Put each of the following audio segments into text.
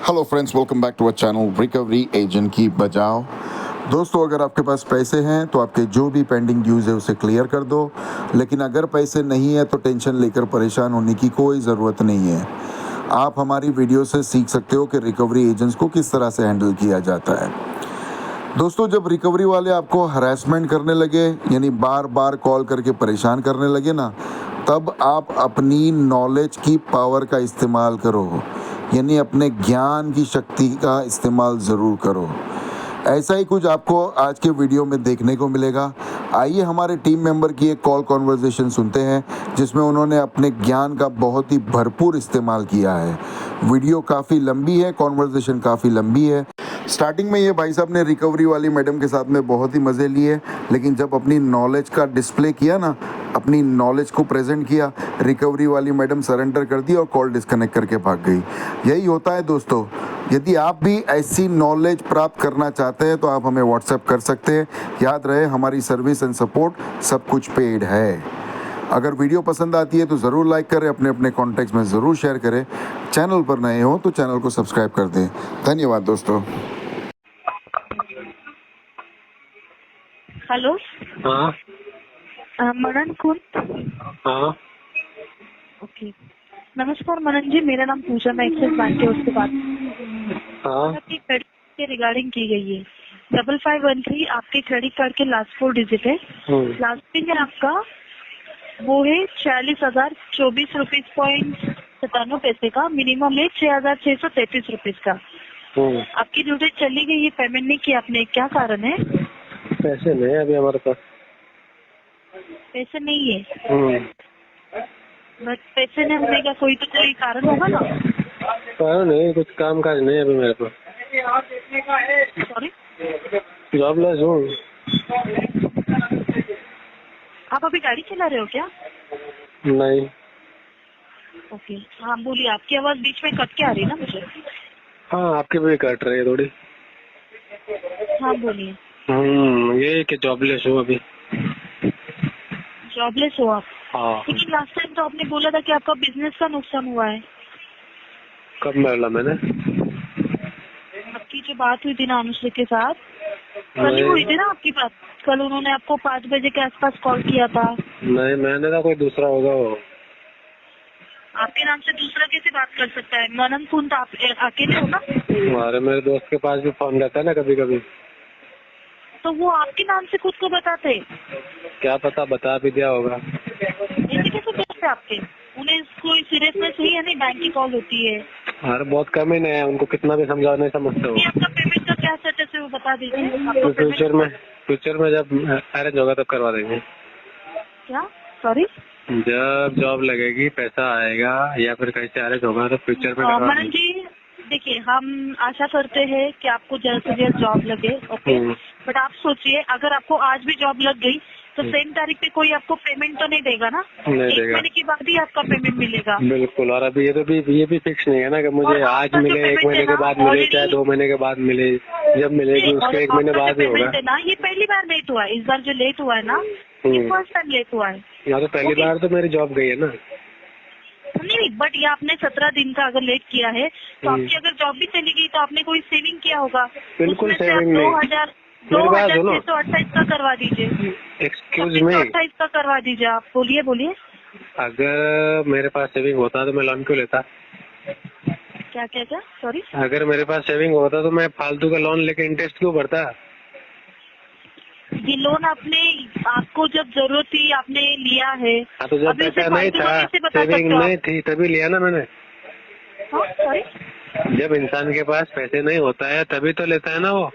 Hello friends, welcome back to our channel recovery agent की बजाओ। दोस्तों, अगर आपके पास पैसे हैं तो आपके जो भी पेंडिंग ड्यूज है उसे क्लियर कर दो, लेकिन अगर पैसे नहीं है तो टेंशन लेकर परेशान होने की कोई ज़रूरत नहीं है। आप हमारी वीडियो से सीख सकते हो कि रिकवरी एजेंट्स को किस तरह से हैंडल किया जाता है। दोस्तों, जब रिकवरी वाले आपको हरासमेंट करने लगे, यानी बार बार कॉल करके परेशान करने लगे ना, तब आप अपनी नॉलेज की पावर का इस्तेमाल करो, यानी अपने ज्ञान की शक्ति का इस्तेमाल ज़रूर करो। ऐसा ही कुछ आपको आज के वीडियो में देखने को मिलेगा। आइए हमारे टीम मेंबर की एक कॉल कॉन्वर्सेशन सुनते हैं, जिसमें उन्होंने अपने ज्ञान का बहुत ही भरपूर इस्तेमाल किया है। वीडियो काफ़ी लंबी है, कॉन्वर्सेशन काफ़ी लंबी है। स्टार्टिंग में ये भाई साहब ने रिकवरी वाली मैडम के साथ में बहुत ही मज़े लिए, लेकिन जब अपनी नॉलेज का डिस्प्ले किया ना, अपनी नॉलेज को प्रेजेंट किया, रिकवरी वाली मैडम सरेंडर कर दी और कॉल डिस्कनेक्ट करके भाग गई। यही होता है दोस्तों। यदि आप भी ऐसी नॉलेज प्राप्त करना चाहते हैं तो आप हमें व्हाट्सएप कर सकते हैं। याद रहे, हमारी सर्विस एंड सपोर्ट सब कुछ पेड है। अगर वीडियो पसंद आती है तो ज़रूर लाइक करें, अपने अपने कॉन्टैक्ट्स में ज़रूर शेयर करें। चैनल पर नए हो तो चैनल को सब्सक्राइब कर दें। धन्यवाद दोस्तों। हेलो। हाँ मनन कौन? हाँ ओके, नमस्कार मनन जी, मेरा नाम पूजा, मैं एक्सिस बैंक के उसके बाद हाँ आपकी क्रेडिट के रिगार्डिंग की गई है। 5513 आपके क्रेडिट कार्ड के लास्ट 4 डिजिट है। लास्ट बिल है आपका वो है 46,024 रुपीज .97 का। मिनिमम है 6,633 रुपीज का। आपकी ड्यू डेट चली गई है, पेमेंट नहीं किया आपने, क्या कारण है? पैसे नहीं है अभी हमारे पास। पैसे नहीं है, बट पैसे नहीं होने का कोई कारण होगा ना? कारण नहीं, कुछ काम काज नहीं है अभी मेरे पास। सॉरी, जॉबलेस हूँ। आप अभी गाड़ी चला रहे हो क्या? नहीं। ओके, हाँ बोलिए, आपकी आवाज बीच में कट के आ रही है ना मुझे। हाँ, आपकी भी कट रही है थोड़ी। हाँ बोलिए। ये कि जॉबलेस हूँ अभी। जॉबलेस हो आप? हाँ। लेकिन लास्ट टाइम तो आपने बोला था कि आपका बिजनेस का नुकसान हुआ है। कब बोला मैंने? आपकी जो बात हुई थी ना अनुश्री के साथ, कल ही हुई थी ना आपकी बात। कल उन्होंने आपको 5 बजे के आसपास कॉल किया था। नहीं, मैंने तो कोई दूसरा होगा वो। आपके नाम से दूसरा कैसे बात कर सकता है? मनन कौन था? आप अकेले हो ना? हमारे मेरे दोस्त के पास भी फोन रहता है ना कभी कभी। तो वो आपके नाम से खुद को बताते? क्या पता, बता भी दिया होगा। ऐसे कैसे बोलते आपके? उन्हें कोई सीरियसनेस ही है नहीं, बैंक की कॉल होती है। अरे बहुत कम ही नहीं है, उनको कितना भी समझाओ नहीं समझते हो। आपका पेमेंट का क्या स्टेटस है वो बता दीजिए। तो फ्यूचर में जब अरेंज होगा तब करवा देंगे। क्या? सॉरी, जब जॉब लगेगी, पैसा आएगा या फिर कहीं से अरेंज होगा तो फ्यूचर में करवा मनन देंगे। जी देखिए, हम आशा करते हैं कि आपको जल्द से जल्द जॉब लगे। ओके, बट आप सोचिए, अगर आपको आज भी जॉब लग गई तो सेम तारीख पे कोई आपको पेमेंट तो नहीं देगा ना? नहीं एक देगा। महीने के बाद ही आपका पेमेंट मिलेगा। बिल्कुल। और अभी ये भी फिक्स नहीं है ना कि मुझे आज मिले, 1 महीने के बाद मिले, चाहे 2 महीने के बाद मिले। जब मिलेगी उसके 1 महीने बाद ही होगा। ना, ये पहली बार लेट हुआ है। इस बार जो लेट हुआ है ना, ये फर्स्ट टाइम लेट हुआ है। यहाँ तो पहली बार तो मेरी जॉब गई है ना। नहीं, बट ये आपने 17 दिन का अगर लेट किया है तो आपकी अगर जॉब भी चली गई तो आपने कोई सेविंग किया होगा। बिल्कुल सेविंग नहीं। 2,628 का करवा दीजिए। एक्सक्यूज मी, 28 का करवा दीजिए आप। बोलिए बोलिए। अगर मेरे पास सेविंग होता तो मैं लोन क्यों लेता? क्या क्या क्या? सॉरी, अगर मेरे पास सेविंग होता तो मैं फालतू का लोन लेके इंटरेस्ट क्यों भरता? ये लोन आपको जब जरूरत थी आपने लिया है। हाँ, तो जब पैसा नहीं था, सेविंग नहीं थी, तभी लिया ना मैंने। सॉरी, जब इंसान के पास पैसे नहीं होता है तभी तो लेता है ना वो।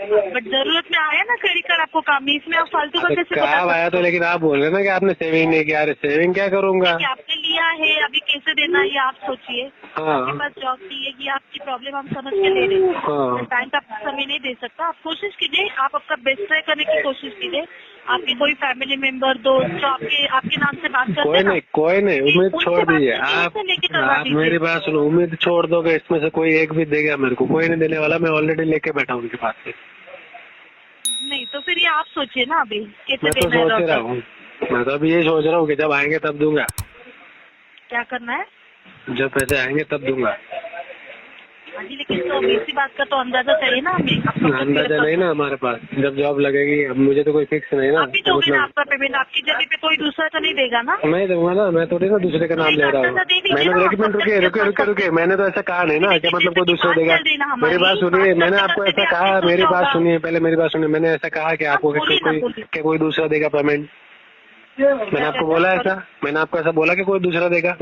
बट जरूरत में आया ना क्रेडिट कार्ड आपको काम में, इसमें आप फालतू का कैसे बता कब आया? तो लेकिन आप बोल रहे ना कि आपने सेविंग नहीं किया। अरे सेविंग क्या करूंगा? आपने लिया है, अभी कैसे देना है ये आप सोचिए। हाँ। आपके पास जॉब नहीं है, ये आपकी प्रॉब्लम हम समझ के ले रहे हैं। हाँ। बैंक आपको समय नहीं दे सकता। आप कोशिश कीजिए, आप आपका बेस्ट ट्राई करने की कोशिश कीजिए। आपके कोई फैमिली मेंबर, दोस्त जो आपके नाम से बात करते हैं ना, कोई नहीं, उम्मीद छोड़ दीजिए। आप मेरी बात सुनो, उम्मीद छोड़ दोगे, इसमें से कोई एक भी देगा मेरे को? कोई नहीं देने वाला, मैं ऑलरेडी लेके बैठा हूँ उनके पास से। नहीं तो फिर ये आप सोचिए ना अभी कैसे मैं तो देना है। सोच रहा हूँ, मैं तो अभी ये सोच रहा हूँ कि जब आएंगे तब दूंगा। क्या करना है? जब पैसे आएंगे तब दूंगा। हाँ जी, लेकिन तो इसी बात का तो अंदाजा चाहिए ना हमें। अंदाजा नहीं ना हमारे पास, जब जॉब लगेगी। अब मुझे तो कोई फिक्स नहीं ना। आप ही दोगे ना आपका पेमेंट, आपकी जगह पे कोई दूसरा तो नहीं देगा ना? मैं दूंगा ना, मैं थोड़ी ना दूसरे का नाम ले रहा हूँ। मैंने तो एक मिनट रुके, मैंने तो ऐसा कहा नहीं ना क्या मतलब कोई दूसरा देगा। मेरी बात सुनिए, मैंने आपको ऐसा कहा, मेरी बात सुनिए पहले, मेरी बात सुनिए। मैंने ऐसा कहा कि आपको कोई दूसरा देगा पेमेंट? मैंने आपको बोला ऐसा? मैंने आपको ऐसा बोला कि कोई दूसरा देगा?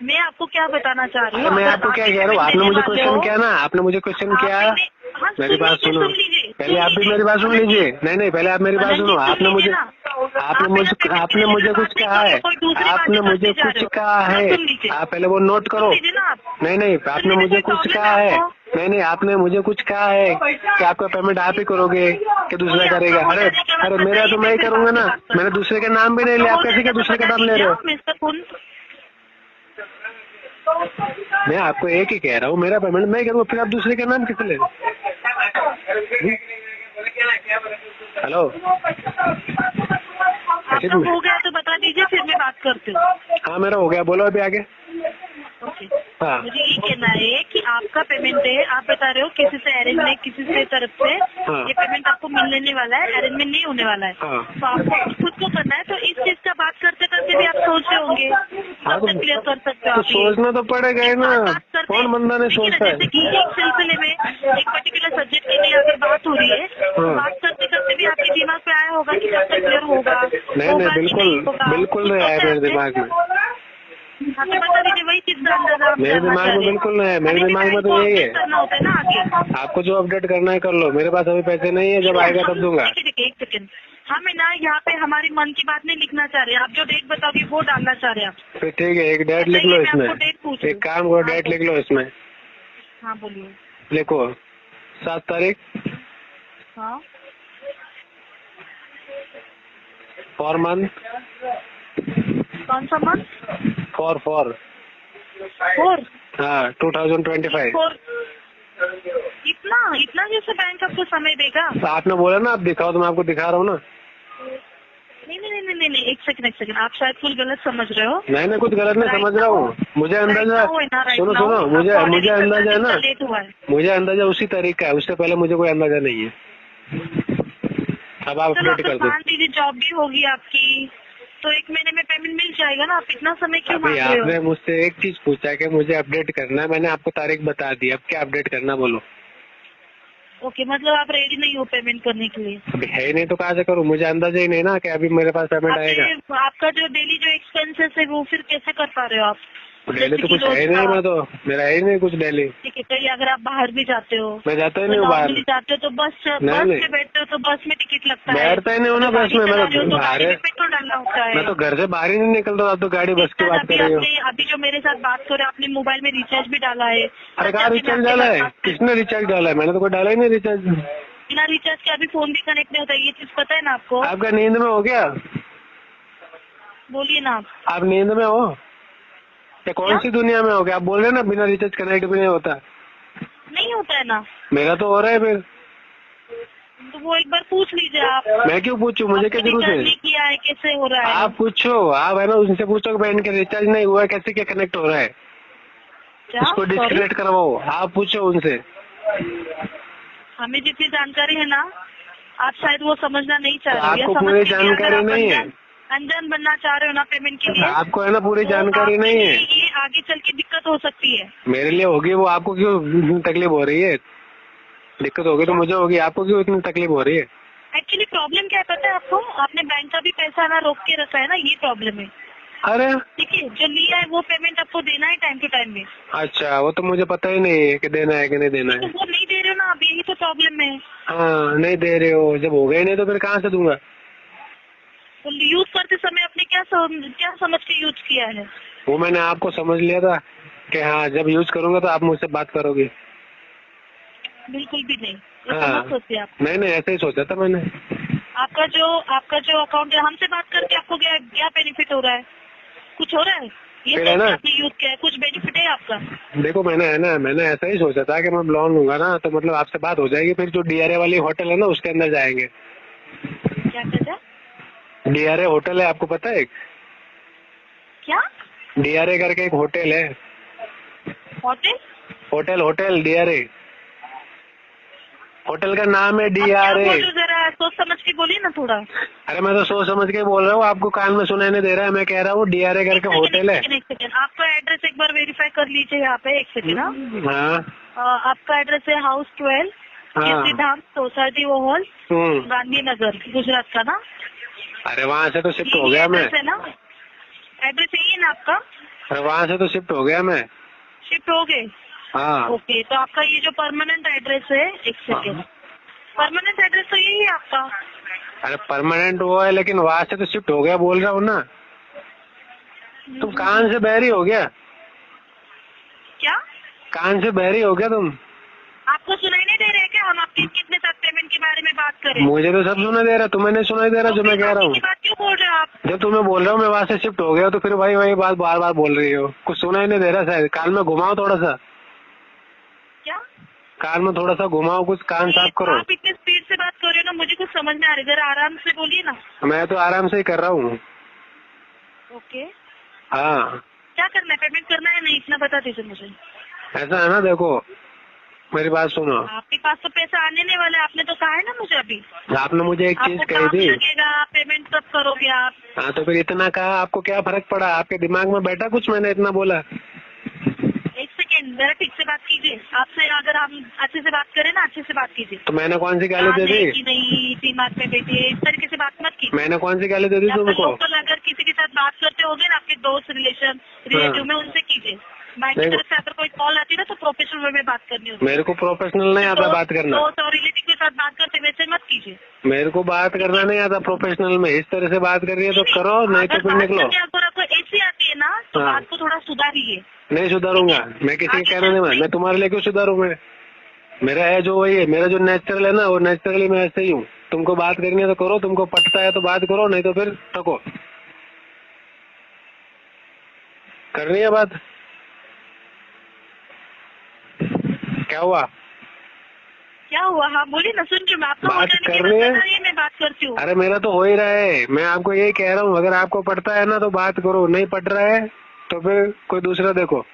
मैं आपको क्या बताना चाह रही हूँ? मैं आपको क्या कह रहा हूँ, आपने मुझे क्वेश्चन किया ना, आपने मुझे क्वेश्चन किया। मेरी बात सुनो पहले, आप भी मेरी बात सुन लीजिए। नहीं पहले आप मेरी बात सुनो। आपने मुझे कुछ कहा है, आपने मुझे कुछ कहा है। आप पहले वो नोट करो। नहीं आपने मुझे कुछ कहा है। नहीं आपने मुझे कुछ कहा है कि आपका पेमेंट आप ही करोगे कि दूसरा करेगा? अरे मेरा तो मैं ही करूंगा ना। मैंने दूसरे का नाम भी नहीं लिया, आप कैसे क्या दूसरे का नाम ले रहे हो? मैं आपको एक ही कह रहा हूँ, मेरा पेमेंट मैं करूँगा, फिर आप दूसरे का नाम किसे ले रहे हो? हेलो, आपका हो गया तो बता दीजिए, फिर मैं बात करती हूँ। हाँ मेरा हो गया, बोलो अभी आगे। ओके, हाँ मुझे ये कहना है कि आपका पेमेंट है, आप बता रहे हो किसी से अरेंजमेंट, किसी से तरफ से हाँ। ये पेमेंट आपको मिलने वाला है, अरेंजमेंट नहीं होने वाला है। हाँ। तो आपको खुद को करना है, तो इस चीज का बात करते करते भी आप सोच रहे होंगे, कब तक क्लियर कर सकते हो तो आप? सोचना तो पड़ेगा ही ना, कौन बंदा नहीं सोचता है? जैसे कि एक सिलसिले में एक पर्टिकुलर सब्जेक्ट के लिए अगर बात हो रही है, तो बात करते करते भी आपके दिमाग पे आया होगा कि कब तक क्लियर होगा। नहीं बिल्कुल नहीं आया मेरे दिमाग में। हाँ तो बता दीजिए, वही चीज का अंदाजा मेरे दिमाग में बिल्कुल नहीं है। मेरे दिमाग में तो यही है, करना होता है ना आगे। आपको जो अपडेट करना है कर लो। मेरे पास अभी पैसे नहीं है, जब आएगा तब दूंगा। देखिए एक सेकंड, हमें ना यहाँ पे हमारी मन की बात नहीं लिखना चाह रहे, आप जो डेट बताओगे वो डालना चाह रहे हैं आप। फिर ठीक है, एक डेट लिख लो इसमें। एक काम करो, डेट लिख लो इसमें। हाँ बोलिए। लिखो 7 तारीख। हाँ। For month. कौन सा मंथ? फॉर 4। हाँ 2025। इतना जैसे बैंक आपको समय देगा? तो आपने बोला ना आप दिखाओ, तो मैं आपको दिखा रहा हूँ ना। नहीं, एक सेकंड, आप शायद कुछ गलत समझ रहे हो। नहीं कुछ गलत नहीं समझ रहा हूँ। मुझे अंदाजा, सुनो मुझे अंदाजा है ना, मुझे अंदाजा उसी तारीख का है, उससे पहले मुझे कोई अंदाजा नहीं है। अब आप अपडेट कर दो। मान लीजिए जॉब भी होगी आपकी, तो 1 महीने में पेमेंट मिल जाएगा ना, आप इतना समय क्यों मांग रहे हो? आपने मुझसे एक चीज पूछा कि मुझे अपडेट करना है, मैंने आपको तारीख बता दी, अब क्या अपडेट करना बोलो। ओके, मतलब आप रेडी नहीं हो पेमेंट करने के लिए? अभी है नहीं तो कहाँ से करूँ? मुझे अंदाजा ही नहीं ना कि अभी मेरे पास पेमेंट आएगा। आपका जो डेली जो एक्सपेंसेस है वो फिर कैसे कर पा रहे हो आप? डेली तो कुछ है नहीं, मैं तो मेरा है ही नहीं कुछ डेली। ठीक है, कहीं अगर आप बाहर भी जाते हो? मैं जाता ही नहीं हूँ बाहर। जाते हो तो बस में बैठते हो तो बस में टिकट लगता है? बैठता ही नहीं हूँ ना बस में, मैं पेट्रोल डालना होता है। मैं तो घर से बाहर ही नहीं निकलता। आप तो गाड़ी बस की बात कर रही हो। अभी जो मेरे साथ बात करो, आपने मोबाइल में रिचार्ज भी डाला है? अरे कहाँ रिचार्ज डाला है? किसने रिचार्ज डाला है? मैंने तो कोई डाला ही नहीं रिचार्ज। बिना रिचार्ज के अभी फोन भी कनेक्ट नहीं होता, ये चीज पता है ना आपको? आपका नींद में हो क्या? बोलिए ना आप नींद में हो या कौन सी दुनिया में हो गया? आप बोल रहे हैं ना बिना रिचार्ज कनेक्ट भी नहीं होता। नहीं होता है ना? मेरा तो हो रहा है। फिर तो वो एक बार पूछ लीजिए आप। मैं क्यों पूछूं? मुझे क्या जरूरत है? किया है, कैसे हो रहा है? आप पूछो, आप है ना उनसे पूछो बहन के रिचार्ज नहीं हुआ कैसे क्या कनेक्ट हो रहा है, उसको डिस्कनेक्ट करवाओ। आप पूछो उनसे। हमें जितनी जानकारी है ना, आप शायद वो समझना नहीं चाह रहे। आपको पूरी जानकारी नहीं है, अनजान बनना चाह रहे हो ना पेमेंट के लिए। आपको है ना पूरी जानकारी नहीं है, ये आगे चल के दिक्कत हो सकती है। मेरे लिए होगी वो, आपको क्यों तकलीफ हो रही है? दिक्कत होगी तो मुझे होगी, आपको क्यों इतनी तकलीफ हो रही है? एक्चुअली प्रॉब्लम क्या है पता है आपको? आपने बैंक का भी पैसा ना रोक के रखा है ना, ये प्रॉब्लम है। अरे ठीक है, जो लिया है वो पेमेंट आपको देना है टाइम टू टाइम में। अच्छा, वो तो मुझे पता ही नहीं है कि देना है कि नहीं देना है। तो वो नहीं दे रहे हो ना आप, यही तो प्रॉब्लम है। हाँ नहीं दे रहे हो, जब हो गए नहीं तो फिर कहाँ से दूंगा? तो यूज करते समय आपने क्या समझ के यूज किया है? वो मैंने आपको समझ लिया था कि हाँ जब यूज करूंगा तो आप मुझसे बात करोगे। बिल्कुल भी नहीं, हाँ सोचिए आप। नहीं ऐसे ही सोचा था मैंने। आपका जो अकाउंट है, हमसे बात करके आपको क्या बेनिफिट हो रहा है? कुछ हो रहा है? ये है ना, आपने यूज किया है, कुछ बेनिफिट है आपका? देखो मैंने ऐसा ही सोचा था कि मैं लोन लूंगा ना तो मतलब आपसे बात हो जाएगी, फिर जो DRA वाली होटल है ना उसके अंदर जाएंगे। क्या? DRA होटल है, आपको पता है? क्या? DRA करके एक होटल है। होटल? होटल DRA, होटल का नाम है DRA। जरा सोच समझ के बोलिए ना थोड़ा। अरे मैं तो सोच समझ के बोल रहा हूँ, आपको कान में सुनाई नहीं दे रहा है? मैं कह रहा हूँ DRA करके होटल है। एक सेकेंड, आपका एड्रेस एक बार वेरीफाई कर लीजिए यहाँ पे। एक सेकेंड। हाँ आपका एड्रेस है हाउस 12 धाम सोसाइटी हॉल गांधीनगर गुजरात का ना? अरे वहाँ से तो शिफ्ट हो गया मैं। है ना एड्रेस यही है ना आपका? अरे वहाँ से तो शिफ्ट हो गया मैं। शिफ्ट हो गए? हाँ। ओके, तो आपका ये जो परमानेंट एड्रेस है, एक सेकेंड, परमानेंट एड्रेस तो यही है आपका? अरे परमानेंट वो है, लेकिन वहाँ से तो शिफ्ट हो गया बोल रहा हूँ ना। तुम कान से बहरी हो गया? क्या कान से बहरी हो गया तुम? आपको सुनाई नहीं दे रहा है क्या हम आपके कितने साथ पेमेंट के बारे में बात करें? मुझे तो सब सुनाई दे रहा, तुम्हें नहीं सुनाई दे रहा जो मैं कह रहा हूँ? बात क्यों बोल रहे हो आप? जब तुम्हें बोल रहा हूँ मैं वहाँ से शिफ्ट हो गया, तो फिर वही बात बार बार बोल रही हो। कुछ सुनाई नहीं दे रहा शायद? कान में घुमाओ थोड़ा सा। क्या? कान में थोड़ा सा घुमाओ, कुछ कान साफ करो। आप इतने स्पीड से बात कर रहे हो ना, मुझे कुछ समझ में आ रहा है, जरा आराम से बोलिए ना। मैं तो आराम से ही कर रहा हूँ। ओके, हाँ। क्या करना है? पेमेंट करना है नहीं, इतना बता दीजिए मुझे। ऐसा है ना, देखो मेरी बात सुनो। आपके पास तो पैसा आने नहीं वाला, आपने तो कहा है ना मुझे अभी। आपने मुझे एक चीज कही थी, पेमेंट कब करोगे आप? हाँ तो फिर इतना कहा, आपको क्या फर्क पड़ा? आपके दिमाग में बैठा कुछ मैंने इतना बोला? एक सेकेंड, जरा ठीक से बात कीजिए। आपसे अगर हम अच्छे से बात करें ना, अच्छे से बात कीजिए। तो मैंने कौन सी गाली दे दी? नहीं, दिमाग में बैठिए, इस तरीके से बात मत कीजिए। मैंने कौन सी गाली दे दी तुमको? लोकल अगर किसी के साथ बात करते होगे ना, आपके दोस्त रिलेटिव में, उनसे कीजिए। बैंक की तरफ से अगर कोई कॉल आती है ना, तो प्रोफेशनल वे में बात करनी होती है। मेरे को प्रोफेशनल नहीं आता बात करना। दोस्त और रिलेटिव के साथ बात करते वैसे मत कीजिए। मेरे को बात करना नहीं आता प्रोफेशनल में। इस तरह से बात कर रही है तो करो, नहीं तो फिर निकलो। अगर आपको ऐसी आती है ना, तो बात को थोड़ा सुधारिए। नहीं सुधारूंगा मैं, किसी के कहने नहीं। मैं तुम्हारे लिए क्यों सुधारूं? मैं, मेरा है जो वही है, मेरा जो नेचुरल है ना, वो नेचुरली मैं ऐसे ही हूँ। तुमको बात करनी है तो करो, तुमको पटता है तो बात करो, नहीं तो फिर टको। करनी है बात? क्या हुआ? क्या हुआ? हाँ बोलिए ना, सुन रही हूँ मैं। आपका बात कर रही है, मैं बात करती हूँ। अरे मेरा तो हो ही रहा है। मैं आपको यही कह रहा हूँ, अगर आपको पटता है ना तो बात करो, नहीं पट रहा है तो फिर कोई दूसरा देखो।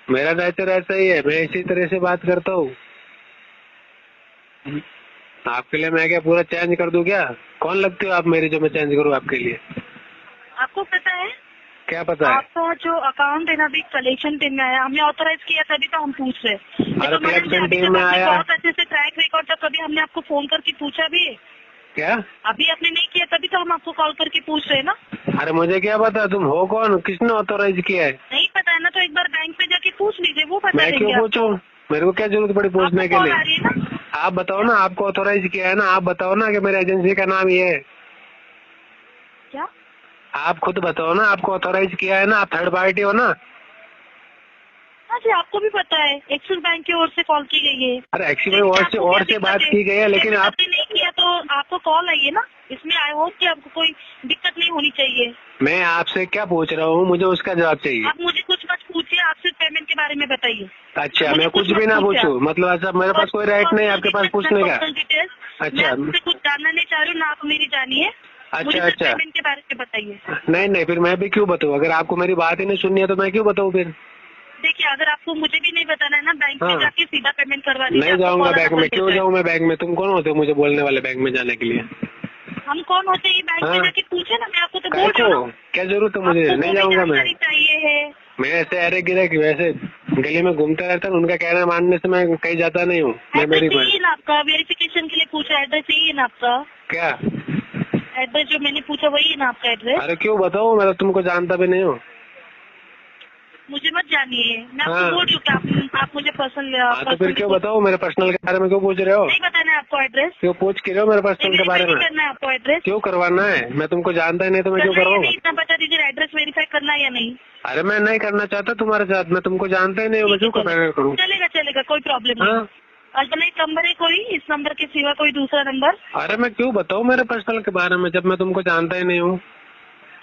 मेरा नेचर ऐसा ही है, मैं इसी तरह से बात करता हूँ। आपके लिए मैं क्या पूरा चेंज कर दूं क्या? कौन लगती हो आप मेरी जो मैं चेंज करूँ आपके लिए? आपको पता है? क्या पता है? आपका जो अकाउंट है ना, अभी कलेक्शन टीम में आया, हमने ऑथराइज किया तभी तो हम पूछ रहे हैं। अरे कलेक्शन टीम में आया, बहुत अच्छे से ट्रैक रिकॉर्ड था, कभी हमने आपको फोन करके पूछा भी है क्या? अभी आपने नहीं किया, तभी तो हम आपको कॉल करके पूछ रहे हैं ना। अरे मुझे क्या पता तुम हो कौन, किसने ऑथराइज किया है? नहीं पता है ना, तो एक बार बैंक पे जाके पूछ लीजिए, वो बता मैं क्यों पूछूं? मेरे को क्या जरूरत पड़ी पूछने के लिए? आप बताओ ना, आपको ऑथराइज किया है ना, आप बताओ ना कि मेरी एजेंसी का नाम ये है। क्या? आप खुद बताओ ना, आपको ऑथराइज किया है ना, आप थर्ड पार्टी हो ना। हाँ जी, आपको भी पता है, एक्सिस बैंक की ओर से कॉल की गई है। अरे एक्सिस बैंक और से बात की गई है, लेकिन आपने नहीं किया तो आपको कॉल आई है ना। इसमें आई होप कि आपको कोई दिक्कत नहीं होनी चाहिए। मैं आपसे क्या पूछ रहा हूँ, मुझे उसका जवाब चाहिए। आप मुझे कुछ मत पूछिए, आप सिर्फ पेमेंट के बारे में बताइए। अच्छा, मैं कुछ भी ना पूछूं? मतलब ऐसा मेरे पास कोई राइट नहीं है आपके पास पूछने का? अच्छा, मैं कुछ जानना नहीं चाह रही हूँ ना, आप मेरी जानिए। अच्छा अच्छा, पेमेंट के बारे में बताइए। नहीं फिर मैं भी क्यों बताऊँ? अगर आपको मेरी बात ही नहीं सुननी है तो मैं क्यों बताऊँ फिर? देखिए, अगर आपको मुझे भी नहीं बताना है ना, बैंक में जाके सीधा पेमेंट करवा दीजिए। नहीं जाऊंगा बैंक में। क्यों जाऊँ मैं बैंक में? तुम कौन होते हो मुझे बोलने वाले बैंक में जाने के लिए? हम कौन होते हैं बैंक में जाके पूछे ना, मैं आपको तो बोल रही हूँ। क्या जरूरत है मुझे? नहीं जाऊंगा मैं। चाहिए है, मैं ऐसे अरे गिरे वैसे गली में घूमता रहता हूँ, उनका कहना मानने से मैं कहीं जाता नहीं हूँ। मैं मेरी आपका वेरिफिकेशन के लिए पूछा, एड्रेस यही है ना आपका? क्या एड्रेस जो मैंने पूछा वही है ना आपका एड्रेस? अरे क्यों बताओ, मैं तो तुमको जानता भी नहीं हूँ। मुझे मत जानिए, मैं आपको बोल रही हूँ कि आप मुझे पर्सनल। तो फिर क्यों बताओ? मेरे पर्सनल के बारे में क्यों पूछ रहे हो? नहीं बताना है आपको एड्रेस? क्यों पूछ के रहे हो मेरे पर्सनल के बारे में? करना है आपको एड्रेस? क्यों करवाना है? मैं तुमको जानता ही नहीं तो मैं क्यों करवाऊँ? इतना बता दीजिए, एड्रेस वेरीफाई करना है या नहीं? अरे मैं नहीं करना चाहता तुम्हारे साथ, मैं तुमको जानता ही नहीं हूँ, मैं क्यों करूँ? चलेगा, कोई प्रॉब्लम नहीं। अल्टरनेट नंबर है कोई इस नंबर के सिवा, कोई दूसरा नंबर? अरे मैं क्यों बताऊँ मेरे पर्सनल के बारे में जब मैं तुमको जानता ही नहीं हूँ?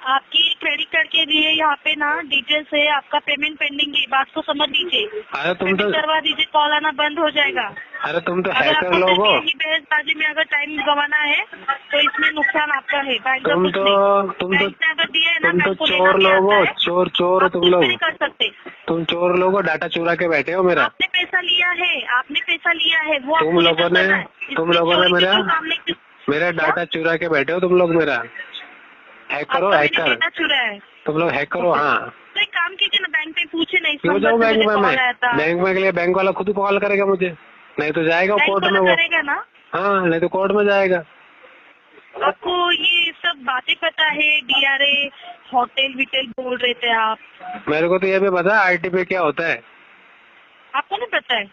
आपकी क्रेडिट कार्ड के लिए यहाँ पे ना डिटेल्स है, आपका पेमेंट पेंडिंग है, बात को समझ लीजिए। अरे तुम तो करवा दीजिए, कॉल आना बंद हो जाएगा। अरे तुम तो हैकर लोग हो। बहसबाजी में अगर टाइम गंवाना है तो इसमें नुकसान आपका है। तुम तो चोर लोग हो, चोर हो तुम लोग। नहीं कर सकते, तुम चोर लोग हो, डाटा चुरा के बैठे हो मेरा। आपने पैसा लिया है वो तुम लोगों ने मेरा डाटा चुरा के बैठे हो तुम लोग मेरा। हैकर हो, हैकर। डाटा चुरा है तुम लोग हैकर हो। हाँ तो एक काम कीजिए ना, बैंक में पूछे नहीं। क्यों जाऊँ बैंक में? बैंक में के लिए बैंक वाला खुद कॉल करेगा मुझे, नहीं तो जाएगा कोर्ट में वो। करेगा ना? हाँ, नहीं तो कोर्ट में जाएगा। आपको ये सब बातें पता है? DRA होटल विटेल बोल रहे थे आप। मेरे को तो ये भी पता है RTP क्या होता है। आपको नहीं पता है?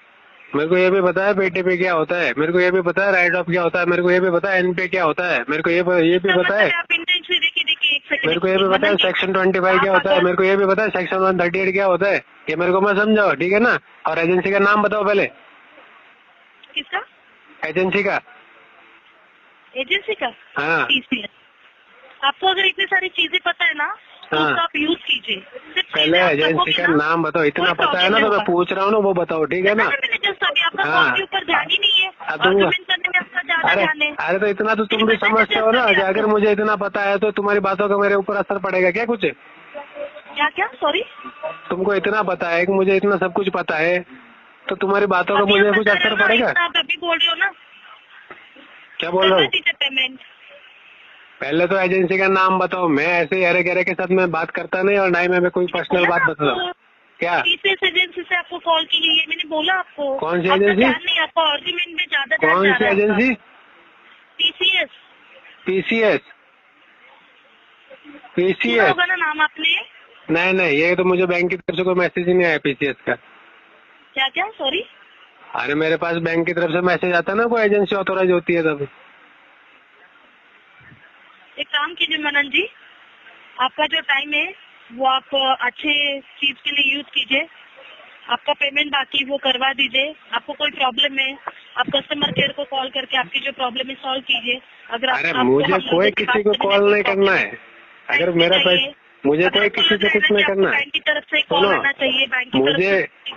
मेरे को ये भी पता है PTP क्या होता है। मेरे को ये भी पता है राइट ऑफ क्या होता है। मेरे को ये भी पता है NPA क्या होता है। मेरे को ये भी पता है। आप इंटेंशन देखिए एक सेकंड। मेरे को ये भी पता है सेक्शन 25 क्या होता है। मेरे को ये भी पता है सेक्शन 138 क्या होता है। ये मेरे को मैं समझाओ, ठीक है ना? और एजेंसी का नाम बताओ पहले। किसका? एजेंसी का। एजेंसी का? हाँ। TCS। आपको अगर इतनी सारी चीजें पता है ना तो हाँ। उसका आप यूज कीजिए। पहले एजेंसी का नाम बताओ। इतना पता है ना तो मैं पूछ रहा हूँ ना, वो बताओ, ठीक है ना? आपका के ऊपर ध्यान ही नहीं है। आर्गुमेंट करने में आपका ज्यादा ध्यान है। अरे तो इतना तो तुम भी समझते हो ना कि अगर मुझे इतना पता है तो तुम्हारी बातों का मेरे ऊपर असर पड़ेगा क्या कुछ? क्या सॉरी? तुमको इतना पता है कि मुझे इतना सब कुछ पता है तो तुम्हारी बातों का मुझे कुछ असर पड़ेगा? आप अभी बोल रहे हो ना? क्या बोल रहा हूँ? पेमेंट पहले तो एजेंसी का नाम बताओ। मैं ऐसे ही अरे गहरे के साथ मैं बात करता नहीं और ना ही मैं कोई पर्सनल बात बताता। क्या TCS एजेंसी से आपको कॉल की गई है? मैंने बोला आपको। कौन सी एजेंसी? नहीं, आपको आर्गुमेंट में ज्यादा कौन सी एजेंसी? PCS होगा ना नाम आपने? नहीं, ये तो मुझे बैंक की तरफ से कोई मैसेज ही नहीं आया PCS का। क्या सॉरी? अरे मेरे पास बैंक की तरफ से मैसेज आता है ना, कोई एजेंसी ऑथोराइज होती है तब। एक काम कीजिए मनन जी, आपका जो टाइम है वो आप अच्छे चीज के लिए यूज कीजिए। आपका पेमेंट बाकी वो करवा दीजिए। आपको कोई प्रॉब्लम है आप कस्टमर केयर को कॉल करके आपकी जो प्रॉब्लम है सॉल्व कीजिए। अरे मुझे कोई किसी को कॉल नहीं करना है। अगर मेरा पैसा, मुझे कोई किसी से कुछ नहीं करना है। बैंक की तरफ से कॉल आना चाहिए। बैंक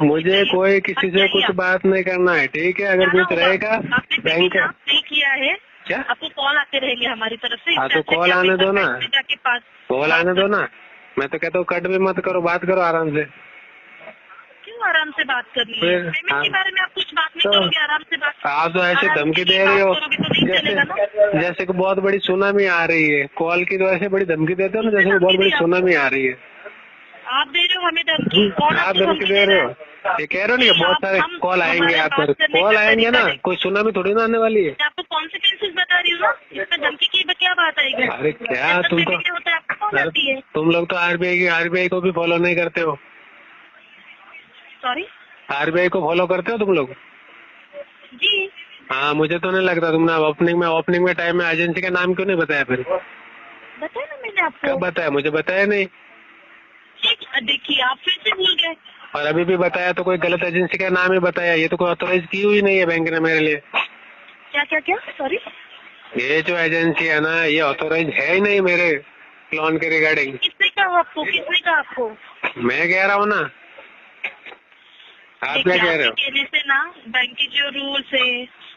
मुझे कोई किसी से कुछ बात नहीं करना है, ठीक है? अगर कुछ रहेगा बैंक नहीं किया है क्या? आपको कॉल आते रहेंगे हमारी तरफ से। हाँ तो कॉल आने दो ना, जाके पास कॉल आने दो ना। मैं तो कहता हूँ कट भी मत करो, बात करो आराम से। क्यों आराम से बात करनी है? पेमेंट के बारे में आप कुछ बात नहीं करोगे? आराम से बात। आप तो ऐसे धमकी दे रहे हो जैसे कि बहुत बड़ी सुनामी आ रही है। कॉल की तो ऐसे बड़ी धमकी देते हो ना जैसे बहुत बड़ी सुनामी आ रही है। आप दे रहे हो हमें धमकी? आप धमकी दे रहे हो? ये कह रहे हो नहीं बहुत सारे कॉल आएंगे आप पर। कॉल आएंगे ना, कोई सुनामी थोड़ी ना आने वाली है। आपको कॉन्सिक्वेंसेस बता रही हूँ ना, इसमें धमकी की क्या बात आएगी? अरे क्या तुम लोग तो RBI को भी फॉलो नहीं करते हो। सॉरी? RBI को फॉलो करते हो तुम लोग? जी हाँ, मुझे तो नहीं लगता। तुमने ओपनिंग में टाइम में एजेंसी का नाम क्यों नहीं बताया? फिर बताया ना मैंने आपको। कब बताया? मुझे बताया नहीं। देखिए आप फिर से भूल गए। और अभी भी बताया तो कोई गलत एजेंसी का नाम ही बताया। ये तो कोई ऑथोराइज की हुई नहीं है बैंक ने मेरे लिए। क्या सॉरी? ये जो एजेंसी है ना, ये ऑथोराइज है ही नहीं मेरे लोन के रिगार्डिंग। किसने कहा आपको? मैं कह रहा हूँ ना, आप क्या कह रहे हो? कहने से ना बैंक के जो रूल्स है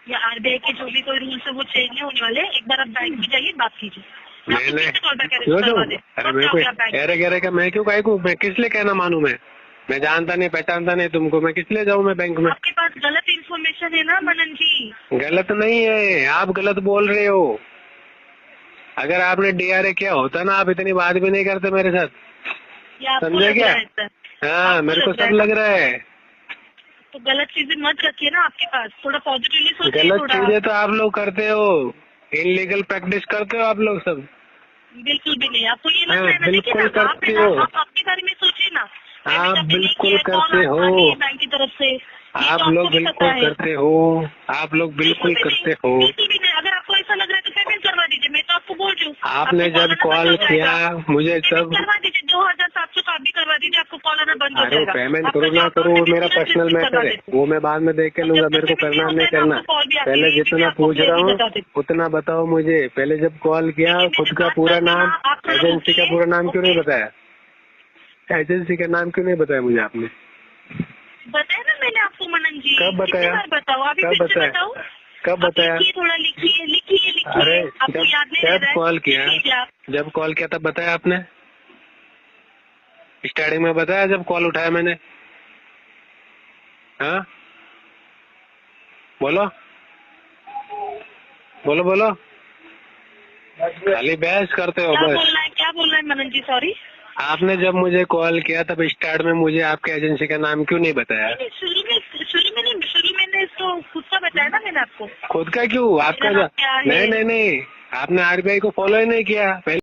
या RBI के जो भी कोई रूल्स है वो चेंज नहीं होने वाले। एक बार आप बैंक में जाइए, बात कीजिए। मैंने अरे मेरे को अरे का मैं क्यों मैं किस लिए कहना मानूं? मैं जानता नहीं पहचानता नहीं तुमको, मैं किस लिए जाऊँ मैं बैंक में? आपके पास गलत इन्फॉर्मेशन है ना मनन जी। गलत नहीं है, आप गलत बोल रहे हो। अगर आपने DRA किया होता ना, आप इतनी बात भी नहीं करते मेरे साथ, समझे क्या? हाँ, मेरे को सब लग रहा है। तो गलत चीजें मत रखिए ना आपके पास, थोड़ा पॉजिटिवली सोचिए। गलत चीजें तो आप लोग करते हो, इनलीगल प्रैक्टिस करते हो आप लोग सब। बिल्कुल भी नहीं। आपको ये लग रहा है ना, बिल्कुल करते हो आप अपने बारे में सोचिए ना। आप बिल्कुल करते हो। बैंक की तरफ से आप लोग बिल्कुल करते हो। आप लोग बिल्कुल करते हो। अगर आपको ऐसा लग रहा है तो पेमेंट करवा दीजिए। मैं तो आपको बोल रही हूँ, आपने जब कॉल किया मुझे सब करवा दीजिए। 2700 का भी करवा दीजिए, आपको कॉल आना बंद हो जाएगा। पेमेंट करो ना करो वो मेरा पर्सनल मैटर है, वो मैं बाद में देख के लूंगा। मेरे को करना नहीं करना, पहले जितना पूछ रहा हूँ उतना बताओ मुझे। पहले जब कॉल किया खुद का पूरा नाम, एजेंसी का पूरा नाम क्यों नहीं बताया? एजेंसी का नाम क्यों नहीं बताया मुझे आपने? बताया ना मैंने आपको मनन जी कब बताया? कितनी बार बताओ? अभी कब फिर से बताया? बताओ। कब बताया? लिखिए, थोड़ा लिखिए। अरे आपको याद नहीं रह जब रहा है? कॉल किया, लिखिए आप। जब कॉल किया तब बताया आपने? स्टार्टिंग में बताया जब कॉल उठाया मैंने? हाँ बोलो बोलो बोलो, खाली बहस करते हो बस। क्या बोलना है मनन जी? सॉरी। आपने जब मुझे कॉल किया तब स्टार्ट में मुझे आपके एजेंसी का नाम क्यों नहीं बताया? शुरू में तो खुद का बताया ना मैंने आपको। खुद का क्यों? आपका मेरा नाम क्या है? नहीं, आपने आरबीआई को फॉलो ही नहीं किया पहले।